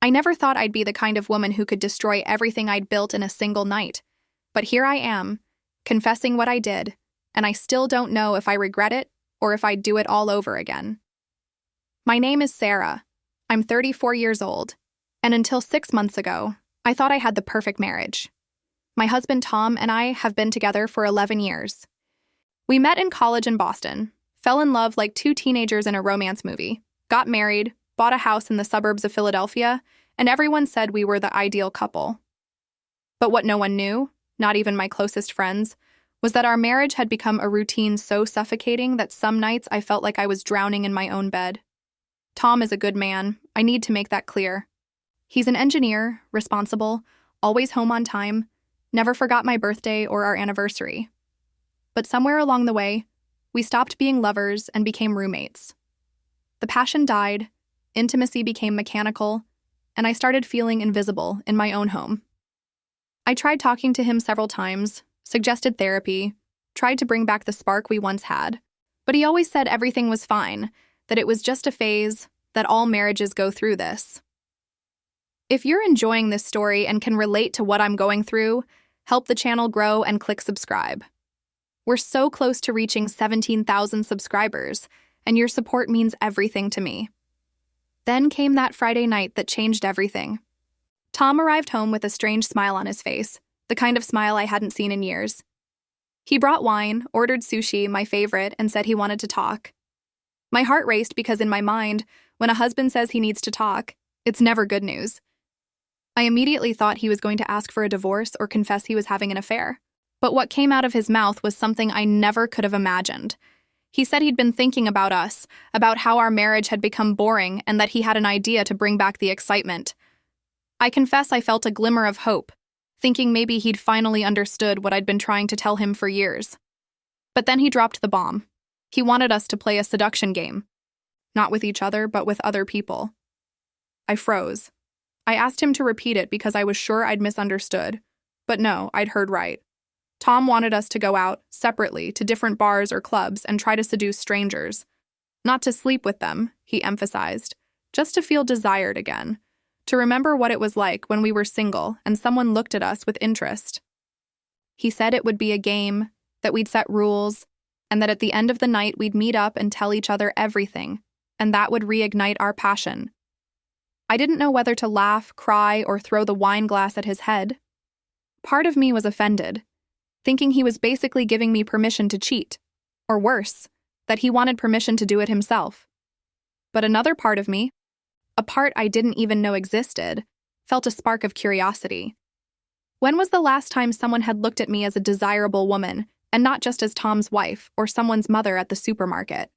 I never thought I'd be the kind of woman who could destroy everything I'd built in a single night. But here I am, confessing what I did, and I still don't know if I regret it or if I'd do it all over again. My name is Sarah. I'm 34 years old, and until 6 months ago, I thought I had the perfect marriage. My husband Tom and I have been together for 11 years. We met in college in Boston, fell in love like two teenagers in a romance movie, got married, bought a house in the suburbs of Philadelphia, and everyone said we were the ideal couple. But what no one knew, not even my closest friends, was that our marriage had become a routine so suffocating that some nights I felt like I was drowning in my own bed. Tom is a good man, I need to make that clear. He's an engineer, responsible, always home on time, never forgot my birthday or our anniversary. But somewhere along the way, we stopped being lovers and became roommates. The passion died, intimacy became mechanical, and I started feeling invisible in my own home. I tried talking to him several times, suggested therapy, tried to bring back the spark we once had, but he always said everything was fine, that it was just a phase, that all marriages go through this. If you're enjoying this story and can relate to what I'm going through, help the channel grow and click subscribe. We're so close to reaching 17,000 subscribers, and your support means everything to me. Then came that Friday night that changed everything. Tom arrived home with a strange smile on his face, the kind of smile I hadn't seen in years. He brought wine, ordered sushi, my favorite, and said he wanted to talk. My heart raced because in my mind, when a husband says he needs to talk, it's never good news. I immediately thought he was going to ask for a divorce or confess he was having an affair. But what came out of his mouth was something I never could have imagined. He said he'd been thinking about us, about how our marriage had become boring and that he had an idea to bring back the excitement. I confess I felt a glimmer of hope, thinking maybe he'd finally understood what I'd been trying to tell him for years. But then he dropped the bomb. He wanted us to play a seduction game. Not with each other, but with other people. I froze. I asked him to repeat it because I was sure I'd misunderstood. But no, I'd heard right. Tom wanted us to go out, separately, to different bars or clubs and try to seduce strangers. Not to sleep with them, he emphasized, just to feel desired again, to remember what it was like when we were single and someone looked at us with interest. He said it would be a game, that we'd set rules, and that at the end of the night we'd meet up and tell each other everything, and that would reignite our passion. I didn't know whether to laugh, cry, or throw the wine glass at his head. Part of me was offended, thinking he was basically giving me permission to cheat, or worse, that he wanted permission to do it himself. But another part of me, a part I didn't even know existed, felt a spark of curiosity. When was the last time someone had looked at me as a desirable woman, and not just as Tom's wife or someone's mother at the supermarket?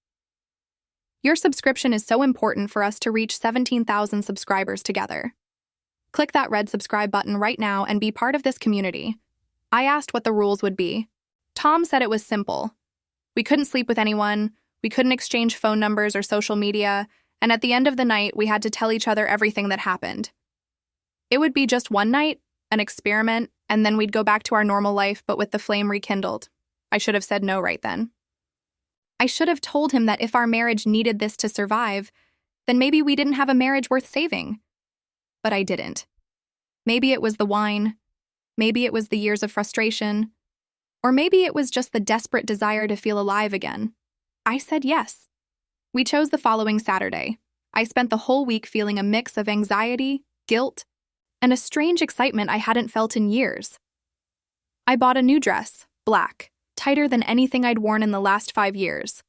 Your subscription is so important for us to reach 17,000 subscribers together. Click that red subscribe button right now and be part of this community. I asked what the rules would be. Tom said it was simple. We couldn't sleep with anyone, we couldn't exchange phone numbers or social media, and at the end of the night, we had to tell each other everything that happened. It would be just one night, an experiment, and then we'd go back to our normal life, but with the flame rekindled. I should have said no right then. I should have told him that if our marriage needed this to survive, then maybe we didn't have a marriage worth saving. But I didn't. Maybe it was the wine, maybe it was the years of frustration, or maybe it was just the desperate desire to feel alive again. I said yes. We chose the following Saturday. I spent the whole week feeling a mix of anxiety, guilt, and a strange excitement I hadn't felt in years. I bought a new dress, black, tighter than anything I'd worn in the last 5 years.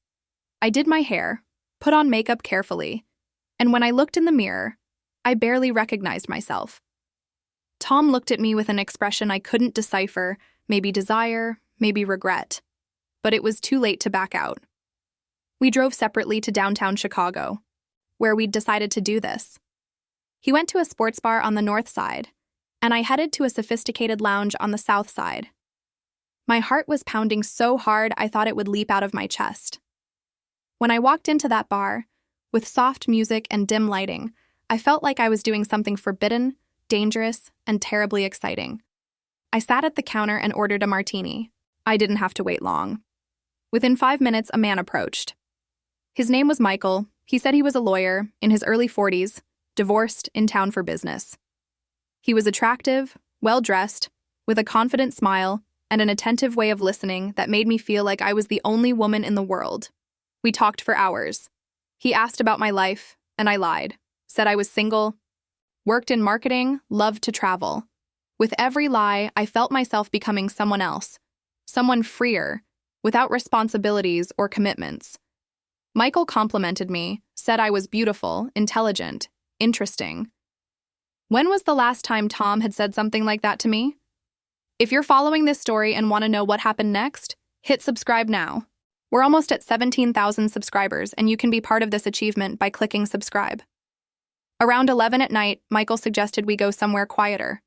I did my hair, put on makeup carefully, and when I looked in the mirror, I barely recognized myself. Tom looked at me with an expression I couldn't decipher, maybe desire, maybe regret. But it was too late to back out. We drove separately to downtown Chicago, where we'd decided to do this. He went to a sports bar on the north side, and I headed to a sophisticated lounge on the south side. My heart was pounding so hard I thought it would leap out of my chest. When I walked into that bar, with soft music and dim lighting, I felt like I was doing something forbidden, dangerous, and terribly exciting. I sat at the counter and ordered a martini. I didn't have to wait long. Within 5 minutes, a man approached. His name was Michael. He said he was a lawyer, in his early 40s, divorced, in town for business. He was attractive, well-dressed, with a confident smile and an attentive way of listening that made me feel like I was the only woman in the world. We talked for hours. He asked about my life, and I lied, said I was single, worked in marketing, loved to travel. With every lie, I felt myself becoming someone else, someone freer, without responsibilities or commitments. Michael complimented me, said I was beautiful, intelligent, interesting. When was the last time Tom had said something like that to me? If you're following this story and want to know what happened next, hit subscribe now. We're almost at 17,000 subscribers, and you can be part of this achievement by clicking subscribe. Around 11 at night, Michael suggested we go somewhere quieter.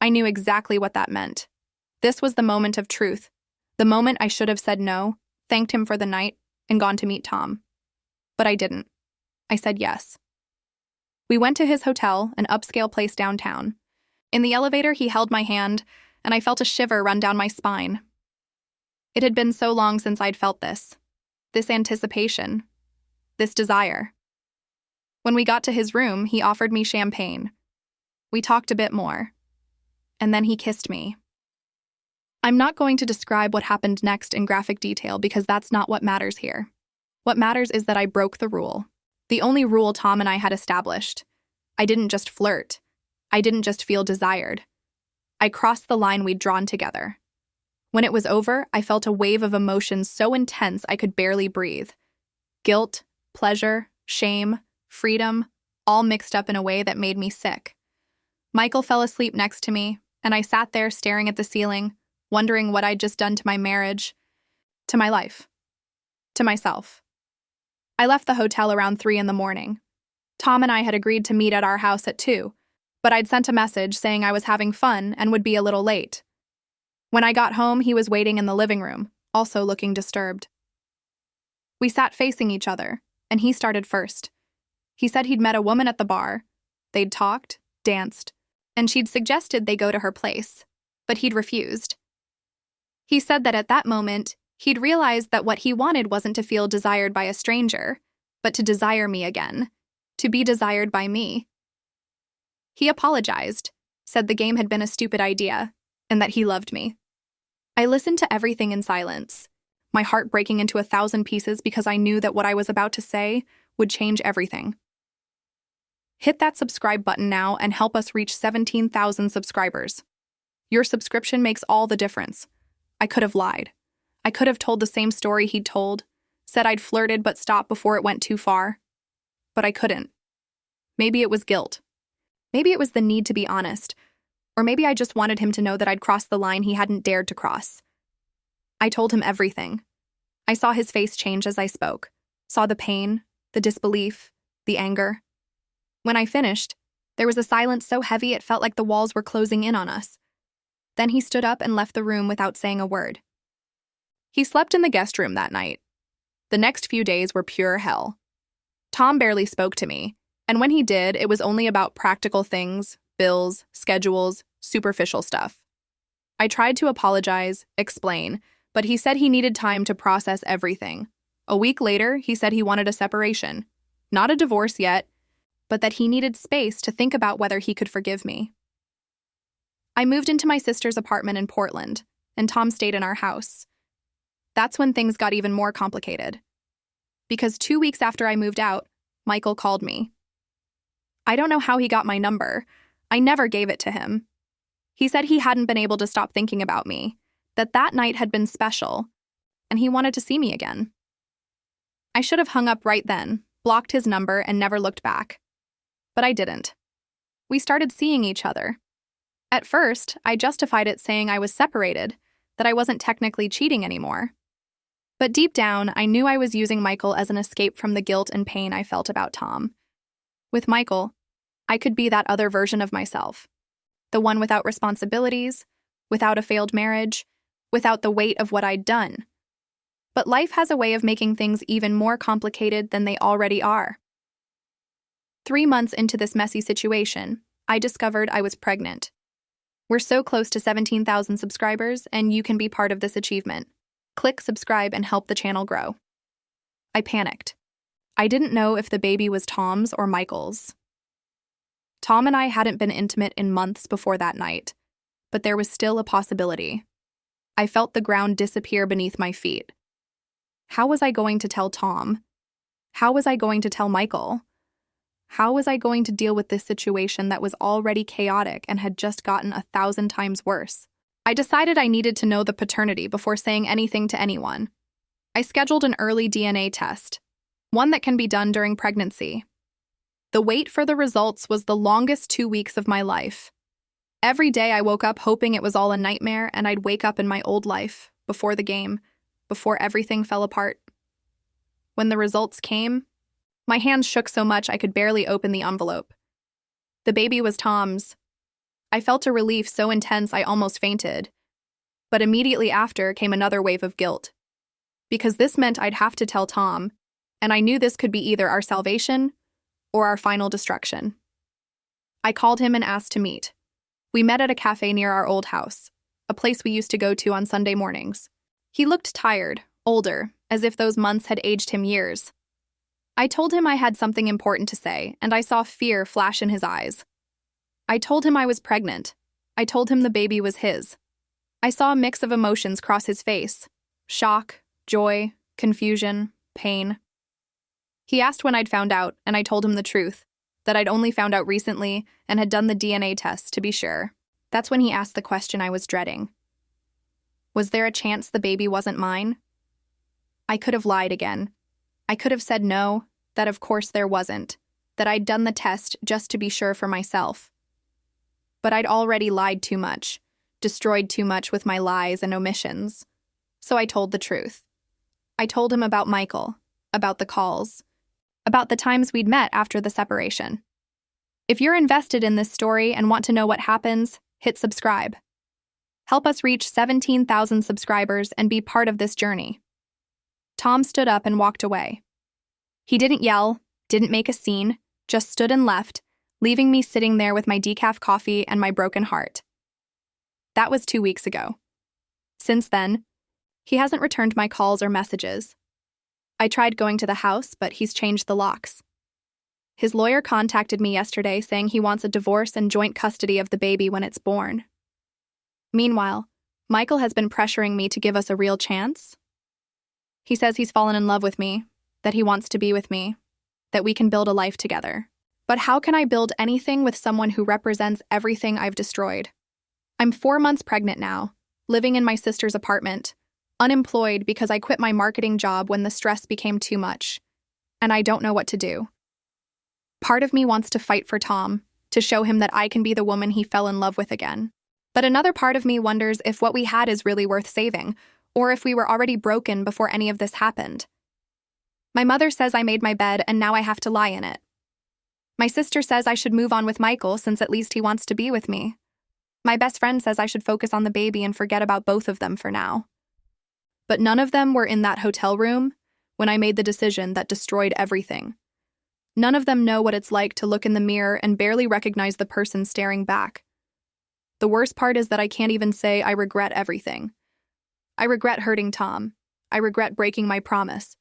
I knew exactly what that meant. This was the moment of truth, the moment I should have said no, thanked him for the night, and gone to meet Tom. But I didn't. I said yes. We went to his hotel, an upscale place downtown. In the elevator, he held my hand, and I felt a shiver run down my spine. It had been so long since I'd felt this anticipation, this desire. When we got to his room, he offered me champagne. We talked a bit more, and then he kissed me. I'm not going to describe what happened next in graphic detail because that's not what matters here. What matters is that I broke the rule, the only rule Tom and I had established. I didn't just flirt. I didn't just feel desired. I crossed the line we'd drawn together. When it was over, I felt a wave of emotions so intense I could barely breathe. Guilt, pleasure, shame, freedom, all mixed up in a way that made me sick. Michael fell asleep next to me, and I sat there staring at the ceiling, wondering what I'd just done to my marriage, to my life, to myself. I left the hotel around 3 a.m. Tom and I had agreed to meet at our house at 2, but I'd sent a message saying I was having fun and would be a little late. When I got home, he was waiting in the living room, also looking disturbed. We sat facing each other, and he started first. He said he'd met a woman at the bar. They'd talked, danced, and she'd suggested they go to her place, but he'd refused. He said that at that moment, he'd realized that what he wanted wasn't to feel desired by a stranger, but to desire me again, to be desired by me. He apologized, said the game had been a stupid idea, and that he loved me. I listened to everything in silence, my heart breaking into 1,000 pieces because I knew that what I was about to say would change everything. Hit that subscribe button now and help us reach 17,000 subscribers. Your subscription makes all the difference. I could have lied. I could have told the same story he'd told, said I'd flirted but stopped before it went too far. But I couldn't. Maybe it was guilt. Maybe it was the need to be honest. Or maybe I just wanted him to know that I'd crossed the line he hadn't dared to cross. I told him everything. I saw his face change as I spoke, saw the pain, the disbelief, the anger. When I finished, there was a silence so heavy it felt like the walls were closing in on us. Then he stood up and left the room without saying a word. He slept in the guest room that night. The next few days were pure hell. Tom barely spoke to me, and when he did, it was only about practical things, bills, schedules, superficial stuff. I tried to apologize, explain, but he said he needed time to process everything. A week later, he said he wanted a separation. Not a divorce yet, but that he needed space to think about whether he could forgive me. I moved into my sister's apartment in Portland, and Tom stayed in our house. That's when things got even more complicated. Because 2 weeks after I moved out, Michael called me. I don't know how he got my number. I never gave it to him. He said he hadn't been able to stop thinking about me, that night had been special, and he wanted to see me again. I should have hung up right then, blocked his number, and never looked back. But I didn't. We started seeing each other. At first, I justified it saying I was separated, that I wasn't technically cheating anymore. But deep down, I knew I was using Michael as an escape from the guilt and pain I felt about Tom. With Michael, I could be that other version of myself, the one without responsibilities, without a failed marriage, without the weight of what I'd done. But life has a way of making things even more complicated than they already are. 3 months into this messy situation, I discovered I was pregnant. We're so close to 17,000 subscribers, and you can be part of this achievement. Click subscribe and help the channel grow. I panicked. I didn't know if the baby was Tom's or Michael's. Tom and I hadn't been intimate in months before that night, but there was still a possibility. I felt the ground disappear beneath my feet. How was I going to tell Tom? How was I going to tell Michael? How was I going to deal with this situation that was already chaotic and had just gotten 1,000 times worse? I decided I needed to know the paternity before saying anything to anyone. I scheduled an early DNA test, one that can be done during pregnancy. The wait for the results was the longest 2 weeks of my life. Every day I woke up hoping it was all a nightmare and I'd wake up in my old life, before the game, before everything fell apart. When the results came, my hands shook so much I could barely open the envelope. The baby was Tom's. I felt a relief so intense I almost fainted. But immediately after came another wave of guilt. Because this meant I'd have to tell Tom, and I knew this could be either our salvation or our final destruction. I called him and asked to meet. We met at a cafe near our old house, a place we used to go to on Sunday mornings. He looked tired, older, as if those months had aged him years. I told him I had something important to say, and I saw fear flash in his eyes. I told him I was pregnant. I told him the baby was his. I saw a mix of emotions cross his face: shock, joy, confusion, pain. He asked when I'd found out, and I told him the truth, that I'd only found out recently and had done the DNA test to be sure. That's when he asked the question I was dreading. Was there a chance the baby wasn't mine? I could have lied again. I could have said no, that of course there wasn't, that I'd done the test just to be sure for myself. But I'd already lied too much, destroyed too much with my lies and omissions. So I told the truth. I told him about Michael, about the calls, about the times we'd met after the separation. If you're invested in this story and want to know what happens, hit subscribe. Help us reach 17,000 subscribers and be part of this journey. Tom stood up and walked away. He didn't yell, didn't make a scene, just stood and left, leaving me sitting there with my decaf coffee and my broken heart. That was 2 weeks ago. Since then, he hasn't returned my calls or messages. I tried going to the house, but he's changed the locks. His lawyer contacted me yesterday saying he wants a divorce and joint custody of the baby when it's born. Meanwhile, Michael has been pressuring me to give us a real chance. He says he's fallen in love with me, that he wants to be with me, that we can build a life together. But how can I build anything with someone who represents everything I've destroyed? I'm 4 months pregnant now, living in my sister's apartment, unemployed because I quit my marketing job when the stress became too much, and I don't know what to do. Part of me wants to fight for Tom, to show him that I can be the woman he fell in love with again. But another part of me wonders if what we had is really worth saving, or if we were already broken before any of this happened. My mother says I made my bed and now I have to lie in it. My sister says I should move on with Michael since at least he wants to be with me. My best friend says I should focus on the baby and forget about both of them for now. But none of them were in that hotel room when I made the decision that destroyed everything. None of them know what it's like to look in the mirror and barely recognize the person staring back. The worst part is that I can't even say I regret everything. I regret hurting Tom. I regret breaking my promise.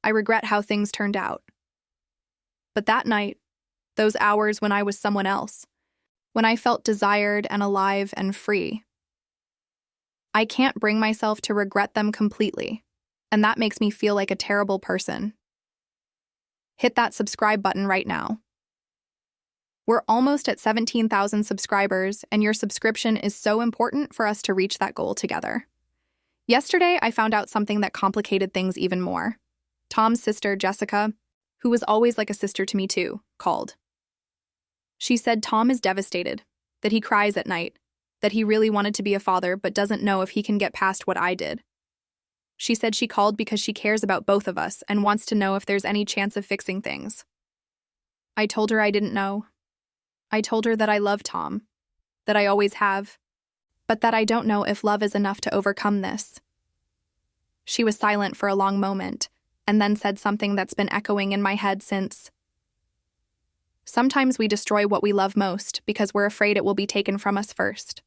I regret how things turned out. But that night, those hours when I was someone else, when I felt desired and alive and free, I can't bring myself to regret them completely, and that makes me feel like a terrible person. Hit that subscribe button right now. We're almost at 17,000 subscribers, and your subscription is so important for us to reach that goal together. Yesterday, I found out something that complicated things even more. Tom's sister, Jessica, who was always like a sister to me too, called. She said Tom is devastated, that he cries at night, that he really wanted to be a father but doesn't know if he can get past what I did. She said she called because she cares about both of us and wants to know if there's any chance of fixing things. I told her I didn't know. I told her that I love Tom, that I always have, but that I don't know if love is enough to overcome this. She was silent for a long moment, and then said something that's been echoing in my head since. Sometimes we destroy what we love most because we're afraid it will be taken from us first.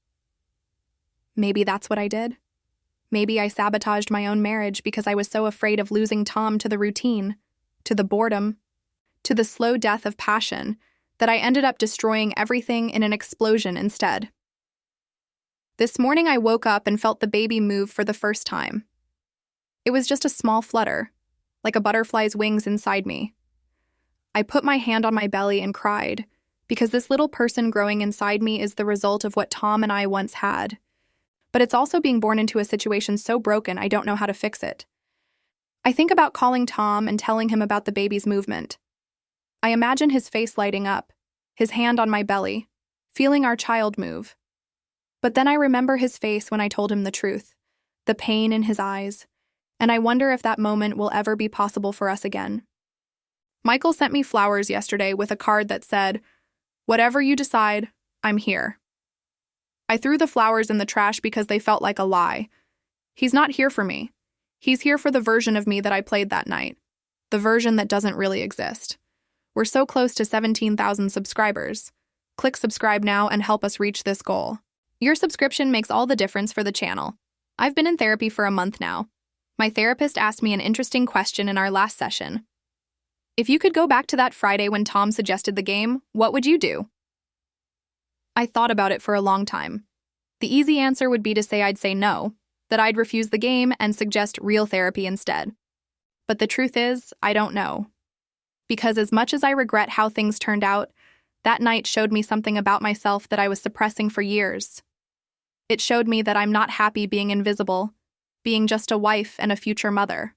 Maybe that's what I did. Maybe I sabotaged my own marriage because I was so afraid of losing Tom to the routine, to the boredom, to the slow death of passion, that I ended up destroying everything in an explosion instead. This morning I woke up and felt the baby move for the first time. It was just a small flutter, like a butterfly's wings inside me. I put my hand on my belly and cried, because this little person growing inside me is the result of what Tom and I once had. But it's also being born into a situation so broken I don't know how to fix it. I think about calling Tom and telling him about the baby's movement. I imagine his face lighting up, his hand on my belly, feeling our child move. But then I remember his face when I told him the truth, the pain in his eyes, and I wonder if that moment will ever be possible for us again. Michael sent me flowers yesterday with a card that said, "Whatever you decide, I'm here." I threw the flowers in the trash because they felt like a lie. He's not here for me. He's here for the version of me that I played that night, the version that doesn't really exist. We're so close to 17,000 subscribers. Click subscribe now and help us reach this goal. Your subscription makes all the difference for the channel. I've been in therapy for a month now. My therapist asked me an interesting question in our last session. If you could go back to that Friday when Tom suggested the game, what would you do? I thought about it for a long time. The easy answer would be to say I'd say no, that I'd refuse the game and suggest real therapy instead. But the truth is, I don't know. Because as much as I regret how things turned out, that night showed me something about myself that I was suppressing for years. It showed me that I'm not happy being invisible, being just a wife and a future mother.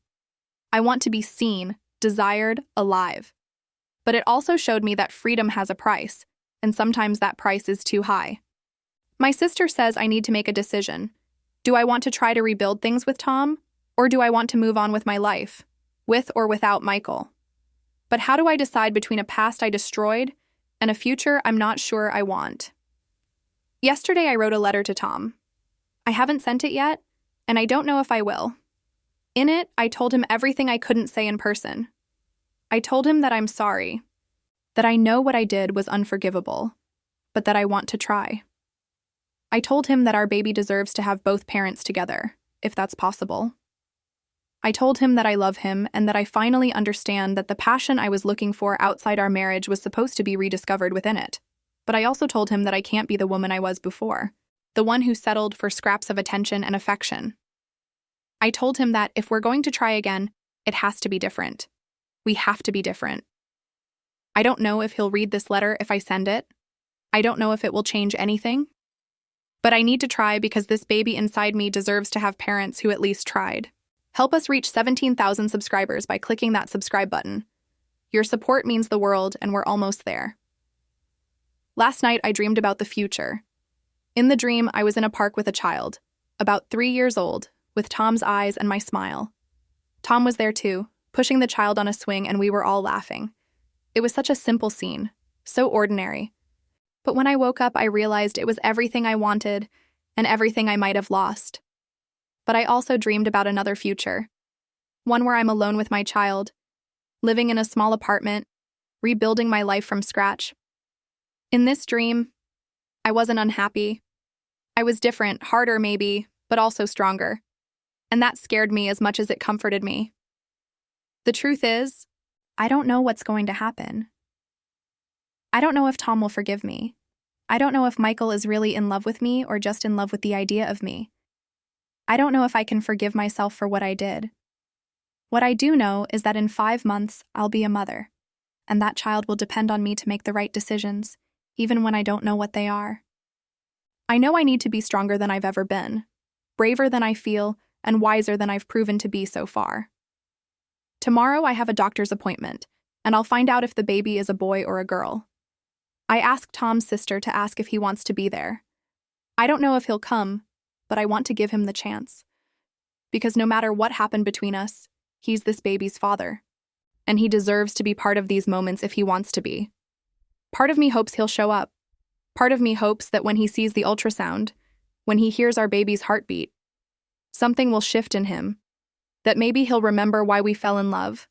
I want to be seen, desired, alive. But it also showed me that freedom has a price, and sometimes that price is too high. My sister says I need to make a decision. Do I want to try to rebuild things with Tom, or do I want to move on with my life, with or without Michael? But how do I decide between a past I destroyed and a future I'm not sure I want? Yesterday I wrote a letter to Tom. I haven't sent it yet, and I don't know if I will. In it, I told him everything I couldn't say in person. I told him that I'm sorry, that I know what I did was unforgivable, but that I want to try. I told him that our baby deserves to have both parents together, if that's possible. I told him that I love him and that I finally understand that the passion I was looking for outside our marriage was supposed to be rediscovered within it. But I also told him that I can't be the woman I was before, the one who settled for scraps of attention and affection. I told him that if we're going to try again, it has to be different. We have to be different. I don't know if he'll read this letter if I send it. I don't know if it will change anything. But I need to try because this baby inside me deserves to have parents who at least tried. Help us reach 17,000 subscribers by clicking that subscribe button. Your support means the world, and we're almost there. Last night, I dreamed about the future. In the dream, I was in a park with a child, about 3 years old, with Tom's eyes and my smile. Tom was there too, pushing the child on a swing, and we were all laughing. It was such a simple scene, so ordinary. But when I woke up, I realized it was everything I wanted and everything I might have lost. But I also dreamed about another future, one where I'm alone with my child, living in a small apartment, rebuilding my life from scratch. In this dream, I wasn't unhappy. I was different, harder maybe, but also stronger. And that scared me as much as it comforted me. The truth is, I don't know what's going to happen. I don't know if Tom will forgive me. I don't know if Michael is really in love with me or just in love with the idea of me. I don't know if I can forgive myself for what I did. What I do know is that in 5 months, I'll be a mother, and that child will depend on me to make the right decisions, even when I don't know what they are. I know I need to be stronger than I've ever been, braver than I feel, and wiser than I've proven to be so far. Tomorrow I have a doctor's appointment, and I'll find out if the baby is a boy or a girl. I asked Tom's sister to ask if he wants to be there. I don't know if he'll come, but I want to give him the chance. Because no matter what happened between us, he's this baby's father. And he deserves to be part of these moments if he wants to be. Part of me hopes he'll show up. Part of me hopes that when he sees the ultrasound, when he hears our baby's heartbeat, something will shift in him. That maybe he'll remember why we fell in love,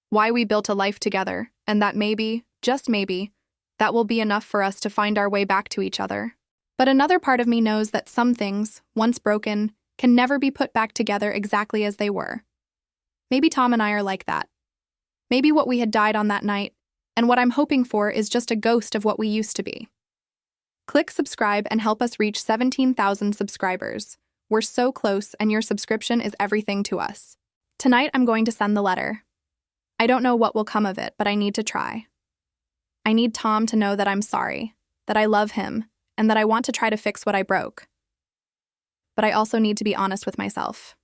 why we built a life together, and that maybe, just maybe, that will be enough for us to find our way back to each other. But another part of me knows that some things, once broken, can never be put back together exactly as they were. Maybe Tom and I are like that. Maybe what we had died on that night, And what I'm hoping for is just a ghost of what we used to be. Click subscribe and help us reach 17,000 subscribers. We're so close, and your subscription is everything to us. Tonight, I'm going to send the letter. I don't know what will come of it, but I need to try. I need Tom to know that I'm sorry, that I love him, and that I want to try to fix what I broke. But I also need to be honest with myself.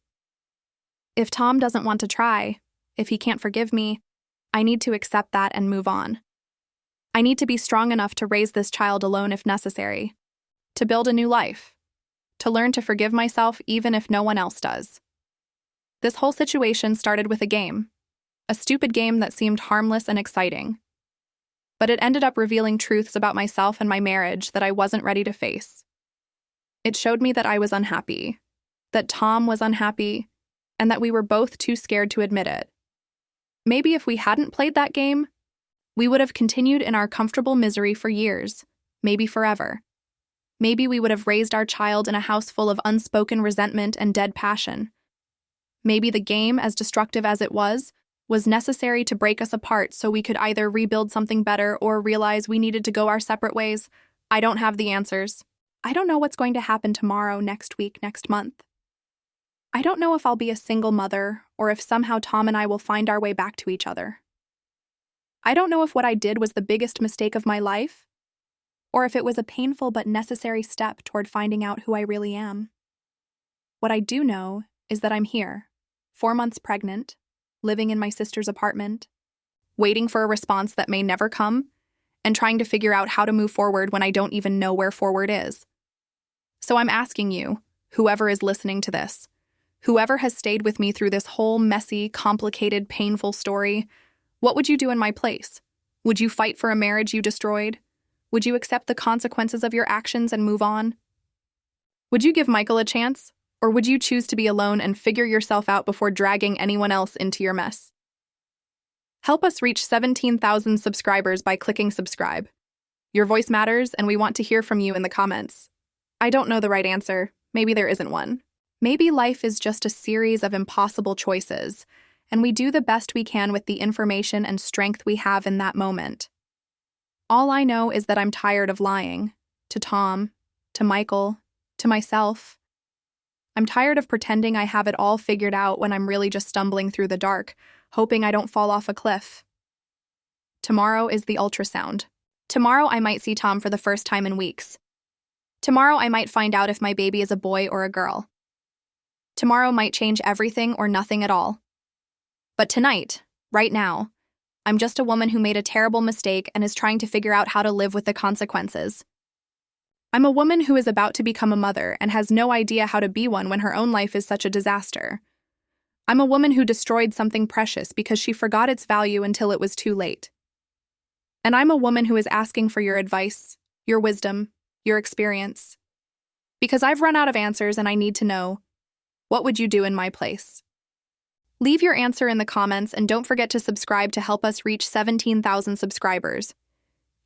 If Tom doesn't want to try, if he can't forgive me, I need to accept that and move on. I need to be strong enough to raise this child alone if necessary, to build a new life, to learn to forgive myself even if no one else does. This whole situation started with a game, a stupid game that seemed harmless and exciting. But it ended up revealing truths about myself and my marriage that I wasn't ready to face. It showed me that I was unhappy, that Tom was unhappy, and that we were both too scared to admit it. Maybe if we hadn't played that game, we would have continued in our comfortable misery for years, maybe forever. Maybe we would have raised our child in a house full of unspoken resentment and dead passion. Maybe the game, as destructive as it was necessary to break us apart so we could either rebuild something better or realize we needed to go our separate ways. I don't have the answers. I don't know what's going to happen tomorrow, next week, next month. I don't know if I'll be a single mother or if somehow Tom and I will find our way back to each other. I don't know if what I did was the biggest mistake of my life, or if it was a painful but necessary step toward finding out who I really am. What I do know is that I'm here, 4 months pregnant, living in my sister's apartment, waiting for a response that may never come, and trying to figure out how to move forward when I don't even know where forward is. So I'm asking you, whoever is listening to this, whoever has stayed with me through this whole messy, complicated, painful story, what would you do in my place? Would you fight for a marriage you destroyed? Would you accept the consequences of your actions and move on? Would you give Michael a chance? Or would you choose to be alone and figure yourself out before dragging anyone else into your mess? Help us reach 17,000 subscribers by clicking subscribe. Your voice matters, and we want to hear from you in the comments. I don't know the right answer. Maybe there isn't one. Maybe life is just a series of impossible choices, and we do the best we can with the information and strength we have in that moment. All I know is that I'm tired of lying. To Tom, to Michael, to myself. I'm tired of pretending I have it all figured out when I'm really just stumbling through the dark, hoping I don't fall off a cliff. Tomorrow is the ultrasound. Tomorrow I might see Tom for the first time in weeks. Tomorrow I might find out if my baby is a boy or a girl. Tomorrow might change everything or nothing at all. But tonight, right now, I'm just a woman who made a terrible mistake and is trying to figure out how to live with the consequences. I'm a woman who is about to become a mother and has no idea how to be one when her own life is such a disaster. I'm a woman who destroyed something precious because she forgot its value until it was too late. And I'm a woman who is asking for your advice, your wisdom, your experience. Because I've run out of answers and I need to know, what would you do in my place? Leave your answer in the comments and don't forget to subscribe to help us reach 17,000 subscribers.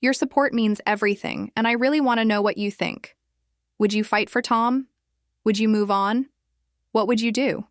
Your support means everything, and I really want to know what you think. Would you fight for Tom? Would you move on? What would you do?